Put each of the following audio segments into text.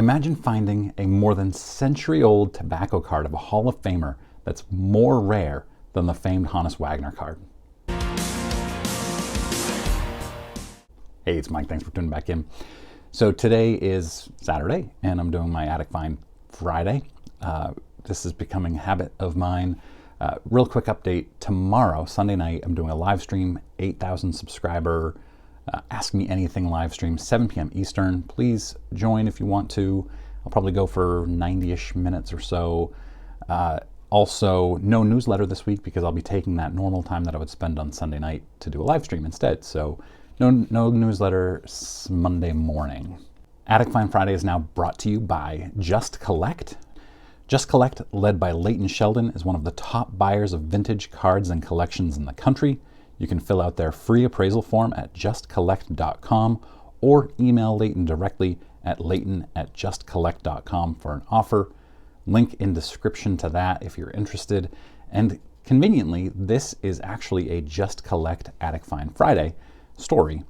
Imagine finding a more than century-old tobacco card of a Hall of Famer that's more rare than the famed Honus Wagner card. Hey, it's Mike. Thanks for tuning back in. So today is Saturday, and I'm doing my Attic Find Friday. This is becoming a habit of mine. Real quick update. Tomorrow, Sunday night, I'm doing a live stream, 8,000 subscriber Ask Me Anything live stream, 7 p.m. Eastern. Please join if you want to. I'll probably go for 90-ish minutes or so. Also, no newsletter this week because I'll be taking that normal time that I would spend on Sunday night to do a live stream instead. So no newsletter Monday morning. Attic Find Friday is now brought to you by Just Collect. Just Collect, led by Leighton Sheldon, is one of the top buyers of vintage cards and collections in the country. You can fill out their free appraisal form at justcollect.com or email Leighton directly at leighton@justcollect.com for an offer. Link in description to that if you're interested. And conveniently, this is actually a Just Collect Attic Find Friday story.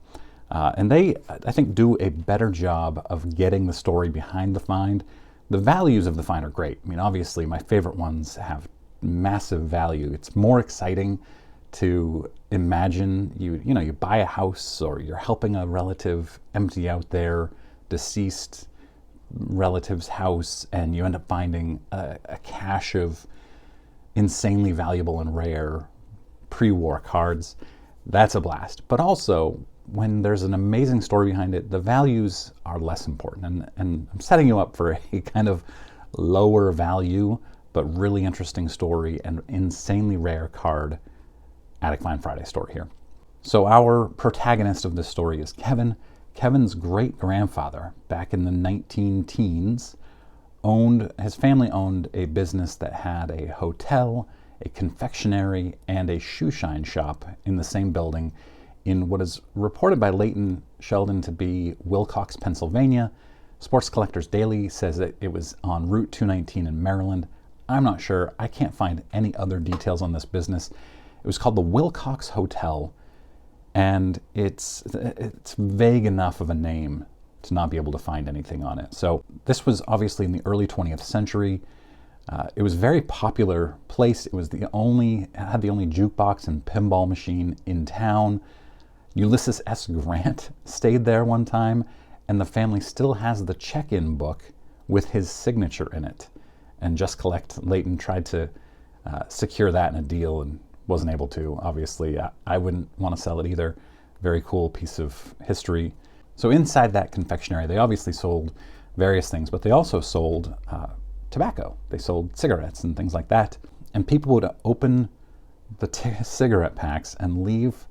And they, I think, do a better job of getting the story behind the find. The values of the find are great. I mean, obviously, my favorite ones have massive value. It's more exciting to imagine you buy a house or you're helping a relative empty out their deceased relative's house and you end up finding a cache of insanely valuable and rare pre-war cards. That's a blast. But also, when there's an amazing story behind it, the values are less important. And I'm setting you up for a kind of lower value but really interesting story and insanely rare card Attic Find Friday story here. So our protagonist of this story is Kevin. Kevin's great-grandfather, back in the 19-teens, his family owned a business that had a hotel, a confectionary, and a shoe shine shop in the same building in what is reported by Leighton Sheldon to be Wilcox, Pennsylvania. Sports Collectors Daily says that it was on Route 219 in Maryland. I'm not sure. I can't find any other details on this business. It was called the Wilcox Hotel, and it's vague enough of a name to not be able to find anything on it. So this was obviously in the early 20th century. It was a very popular place. It had the only jukebox and pinball machine in town. Ulysses S. Grant stayed there one time, and the family still has the check-in book with his signature in it. And Just Collect, Leighton tried to secure that in a deal and wasn't able to. Obviously, I wouldn't want to sell it either. Very cool piece of history. So inside that confectionery, they obviously sold various things, but they also sold tobacco. They sold cigarettes and things like that. And people would open the cigarette packs and leave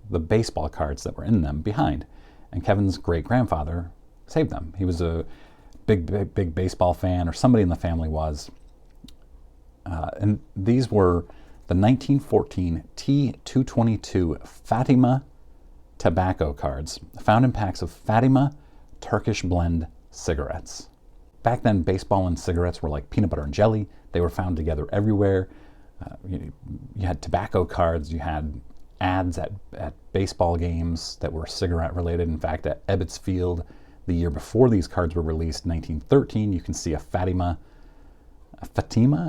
the baseball cards that were in them behind. And Kevin's great-grandfather saved them. He was a big baseball fan, or somebody in the family was. And these were the 1914 T222 Fatima tobacco cards, found in packs of Fatima Turkish blend cigarettes. Back then, baseball and cigarettes were like peanut butter and jelly. They were found together everywhere. You had tobacco cards, you had ads at baseball games that were cigarette related. In fact, at Ebbets Field, the year before these cards were released, 1913, you can see a Fatima,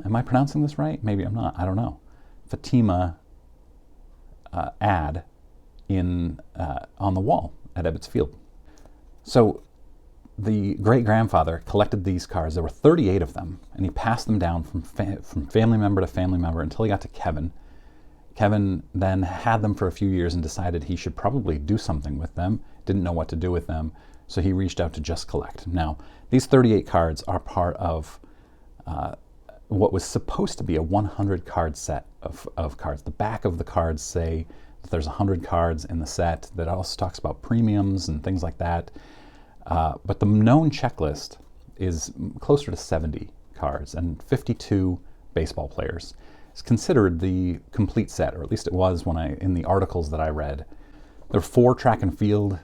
am I pronouncing this right? Maybe I'm not, I don't know. Fatima ad on the wall at Ebbets Field. So the great-grandfather collected these cards. There were 38 of them, and he passed them down from family member to family member until he got to Kevin. Kevin then had them for a few years and decided he should probably do something with them, didn't know what to do with them, so he reached out to Just Collect. Now, these 38 cards are part of what was supposed to be a 100 card set of cards. The back of the cards say that there's 100 cards in the set. That also talks about premiums and things like that. But the known checklist is closer to 70 cards and 52 baseball players. It's considered the complete set, or at least it was in the articles that I read. There were 4 track and field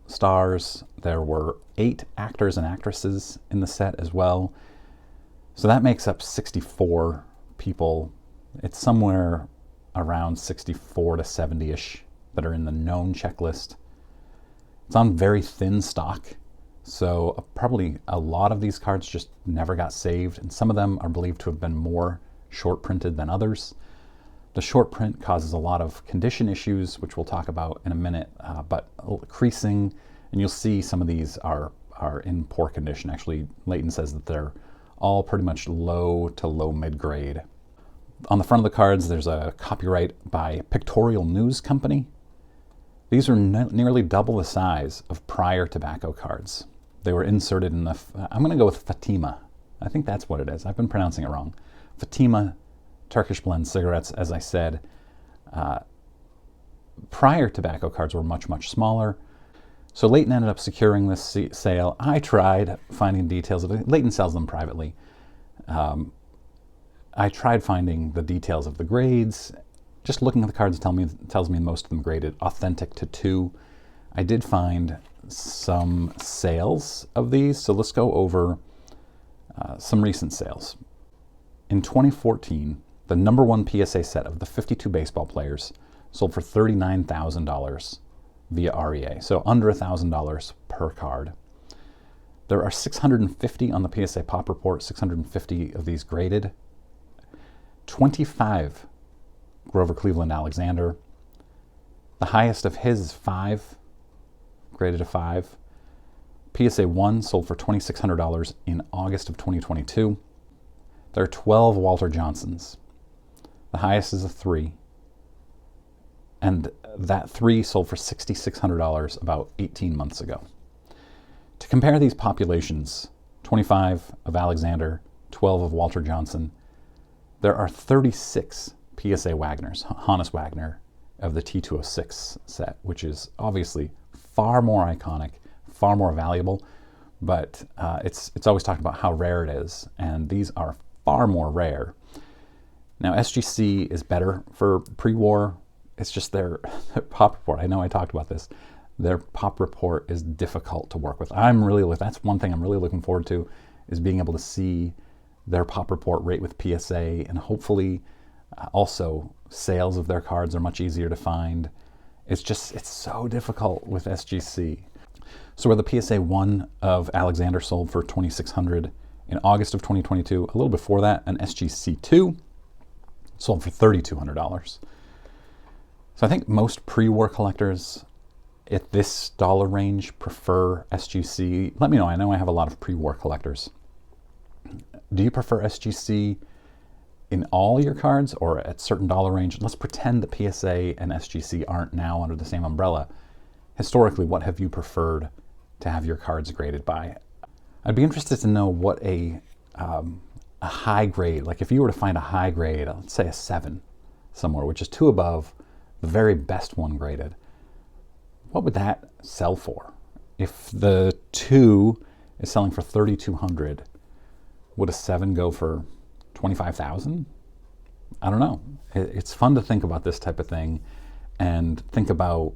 stars. There were 8 actors and actresses in the set as well. So that makes up 64 people. It's somewhere around 64 to 70-ish that are in the known checklist. It's on very thin stock. So probably a lot of these cards just never got saved, and some of them are believed to have been more short printed than others. The short print causes a lot of condition issues, which we'll talk about in a minute, but creasing, and you'll see some of these are in poor condition. Actually, Leighton says that they're all pretty much low to low mid-grade. On the front of the cards, there's a copyright by Pictorial News Company. These are nearly double the size of prior tobacco cards. They were inserted in the, I'm going to go with Fatima. I think that's what it is. I've been pronouncing it wrong. Fatima Turkish blend cigarettes, as I said. Prior tobacco cards were much, much smaller. So Leighton ended up securing this sale. I tried finding details of it. Leighton sells them privately. I tried finding the details of the grades. Just looking at the cards tells me most of them graded authentic to 2. I did find some sales of these, so let's go over some recent sales. In 2014, the #1 PSA set of the 52 baseball players sold for $39,000 via REA, so under $1,000 per card. There are 650 on the PSA Pop Report, 650 of these graded. 25 Grover Cleveland Alexander. The highest of his is 5, graded a 5. PSA 1 sold for $2,600 in August of 2022. There are 12 Walter Johnsons. The highest is a 3. And that 3 sold for $6,600 about 18 months ago. To compare these populations, 25 of Alexander, 12 of Walter Johnson, there are 36 PSA Wagners, Honus Wagner, of the T206 set, which is obviously far more iconic, far more valuable, but it's always talked about how rare it is, and these are far more rare. Now, SGC is better for pre-war. It's just their pop report. I know I talked about this. Their pop report is difficult to work with. That's one thing I'm really looking forward to, is being able to see their pop report rate with PSA, and hopefully also sales of their cards are much easier to find. It's so difficult with SGC. So where the PSA 1 of Alexander sold for $2,600 in August of 2022, a little before that, an SGC 2 sold for $3,200. So I think most pre-war collectors at this dollar range prefer SGC. Let me know. I know I have a lot of pre-war collectors. Do you prefer SGC in all your cards or at certain dollar range? Let's pretend that PSA and SGC aren't now under the same umbrella. Historically, what have you preferred to have your cards graded by? I'd be interested to know what a high grade, like if you were to find a high grade, let's say a 7 somewhere, which is 2 above the very best one graded, what would that sell for? If the 2 is selling for $3,200, would a 7 go for $25,000? I don't know. It's fun to think about this type of thing and think about,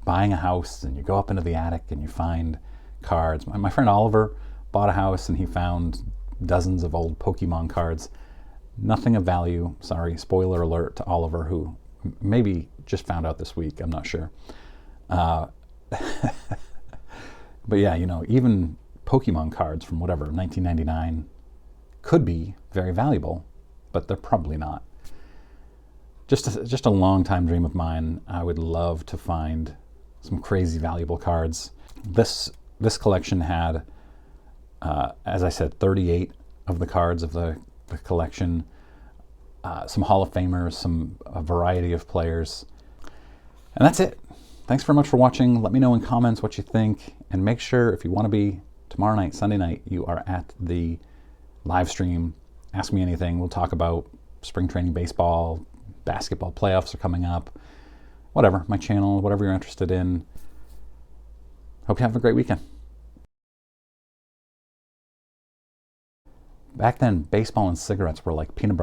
buying a house and you go up into the attic and you find cards. My friend Oliver bought a house and he found dozens of old Pokemon cards. Nothing of value. Sorry, spoiler alert to Oliver, who maybe just found out this week. I'm not sure. But yeah, even Pokemon cards from whatever, 1999 could be very valuable, but they're probably not. Just a long time dream of mine. I would love to find some crazy valuable cards. This collection had, as I said, 38 of the cards of the collection, some Hall of Famers, a variety of players. And that's it. Thanks very much for watching. Let me know in comments what you think, and make sure, if you want to be tomorrow night, Sunday night, you are at the live stream. Ask me anything. We'll talk about spring training baseball, basketball playoffs are coming up, whatever, my channel, whatever you're interested in. Hope you have a great weekend. Back then, baseball and cigarettes were like peanut